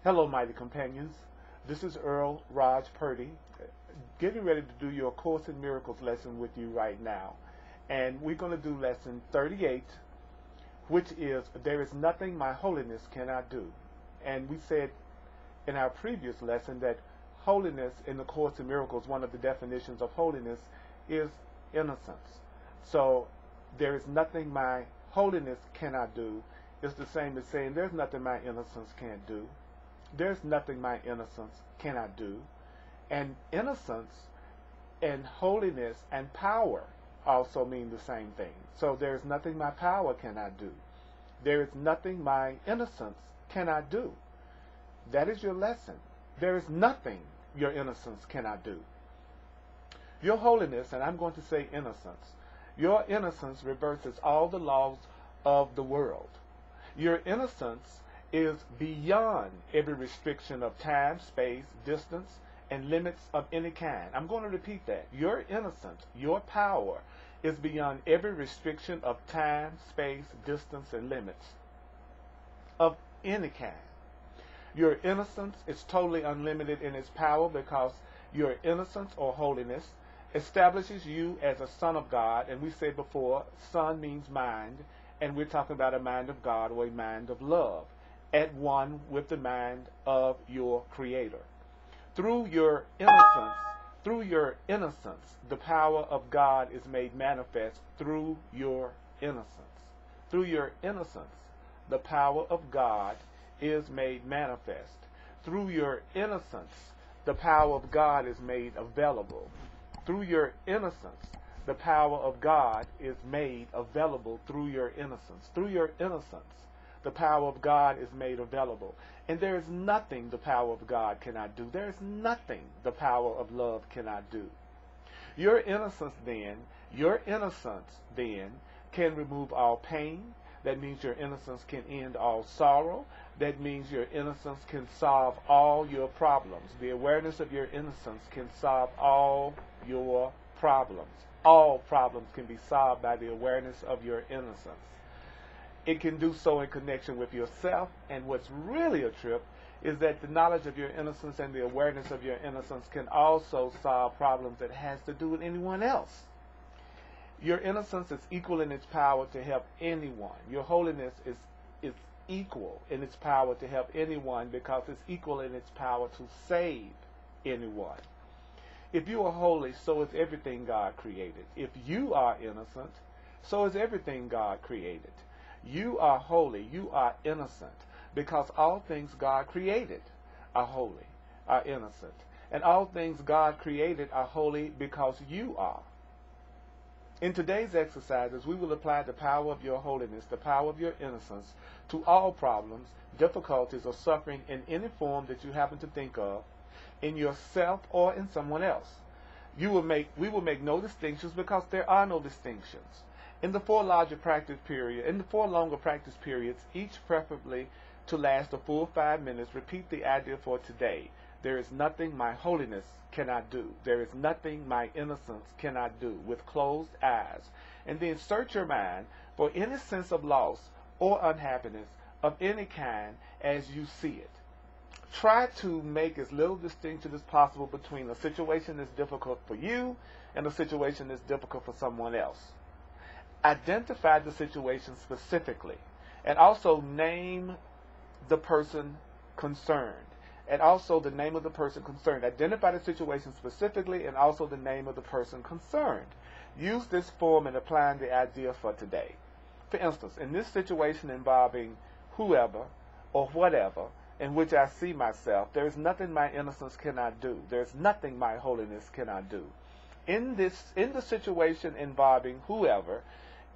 Hello, mighty companions. This is Earl Purdy, getting ready to do your Course in Miracles lesson with you right now. And we're going to do lesson 38, which is, there is nothing my holiness cannot do. And we said in our previous lesson that holiness in the Course in Miracles, one of the definitions of holiness is innocence. So there is nothing my holiness cannot do is the same as saying there's nothing my innocence can't do. There's nothing my innocence cannot do. And innocence and holiness and power also mean the same thing. So there's nothing my power cannot do. There is nothing my innocence cannot do. That is your lesson. There is nothing your innocence cannot do. Your holiness, and I'm going to say innocence, your innocence reverses all the laws of the world. Your innocence is beyond every restriction of time, space, distance, and limits of any kind. I'm going to repeat that. Your innocence, your power, is beyond every restriction of time, space, distance, and limits of any kind. Your innocence is totally unlimited in its power because your innocence or holiness establishes you as a son of God. And we said before, son means mind, and we're talking about a mind of God or a mind of love, at one with the mind of your Creator. Through your innocence, the power of God is made manifest through your innocence. Through your innocence, the power of God is made manifest. Through your innocence, the power of God is made available. Through your innocence, the power of God is made available through your innocence. Through your innocence, the power of God is made available. And there is nothing the power of God cannot do. There is nothing the power of love cannot do. Your innocence then can remove all pain. That means your innocence can end all sorrow. That means your innocence can solve all your problems. The awareness of your innocence can solve all your problems. All problems can be solved by the awareness of your innocence. It can do so in connection with yourself, and what's really a trip is that the knowledge of your innocence and the awareness of your innocence can also solve problems that has to do with anyone else. Your innocence is equal in its power to help anyone. Your holiness is equal in its power to help anyone because it's equal in its power to save anyone. If you are holy, so is everything God created. If you are innocent, so is everything God created. You are holy, you are innocent, because all things God created are holy, are innocent. And all things God created are holy because you are. In today's exercises, we will apply the power of your holiness, the power of your innocence, to all problems, difficulties, or suffering in any form that you happen to think of, in yourself or in someone else. We will make no distinctions because there are no distinctions. In the four longer practice periods, each preferably to last a full 5 minutes, repeat the idea for today. There is nothing my holiness cannot do. There is nothing my innocence cannot do, with closed eyes. And then search your mind for any sense of loss or unhappiness of any kind as you see it. Try to make as little distinction as possible between a situation that's difficult for you and a situation that's difficult for someone else. Identify the situation specifically, and also name the person concerned. And also the name of the person concerned. Identify the situation specifically and also the name of the person concerned. Use this form in applying the idea for today. For instance, in this situation involving whoever or whatever in which I see myself, there is nothing my innocence cannot do. There is nothing my holiness cannot do. In the situation involving whoever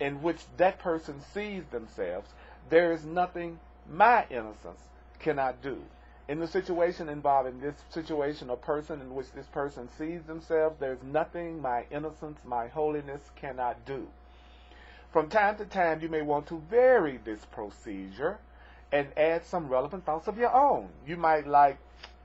in which that person sees themselves, there is nothing my innocence cannot do. In the situation involving this situation or person in which this person sees themselves, there's nothing my innocence, my holiness cannot do. From time to time, you may want to vary this procedure and add some relevant thoughts of your own. You might like,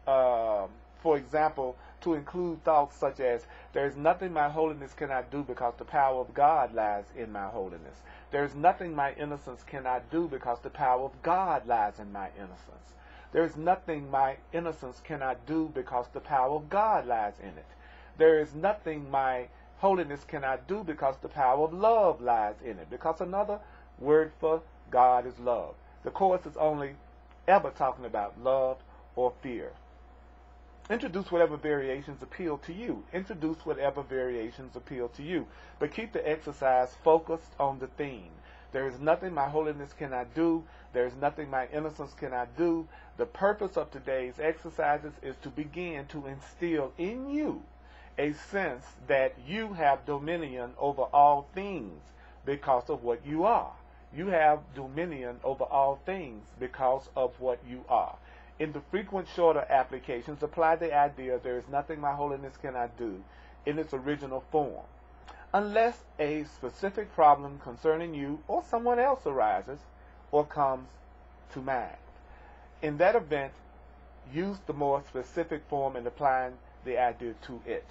for example, to include thoughts such as, there's nothing my holiness cannot do because the power of God lies in my holiness. There's nothing my innocence cannot do because the power of God lies in my innocence. There is nothing my innocence cannot do because the power of God lies in it. There is nothing my holiness cannot do because the power of love lies in it. Because another word for God is love. The course is only ever talking about love or fear. Introduce whatever variations appeal to you. Introduce whatever variations appeal to you. But keep the exercise focused on the theme. There is nothing my holiness cannot do. There is nothing my innocence cannot do. The purpose of today's exercises is to begin to instill in you a sense that you have dominion over all things because of what you are. You have dominion over all things because of what you are. In the frequent shorter applications, apply the idea there is nothing my holiness cannot do in its original form, unless a specific problem concerning you or someone else arises or comes to mind. In that event, use the more specific form in applying the idea to it.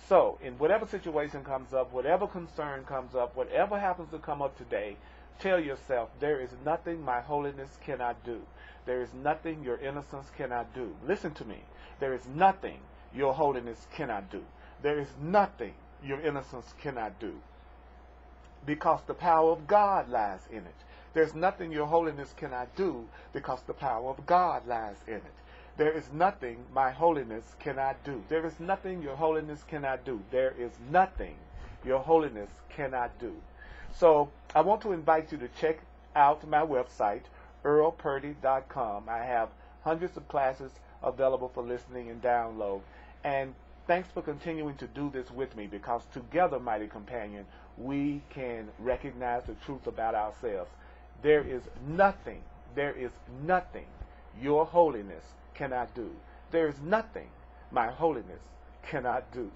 So, in whatever situation comes up, whatever concern comes up, whatever happens to come up today, tell yourself, there is nothing my holiness cannot do. There is nothing your innocence cannot do. Listen to me. There is nothing your holiness cannot do. There is nothing your innocence cannot do, because the power of God lies in it. There's nothing your holiness cannot do because the power of God lies in it. There is nothing my holiness cannot do. There is nothing your holiness cannot do. There is nothing your holiness cannot do. So I want to invite you to check out my website, earlpurdy.com. I have hundreds of classes available for listening and download. And thanks for continuing to do this with me, because together, mighty companion, we can recognize the truth about ourselves. There is nothing your holiness cannot do. There is nothing my holiness cannot do.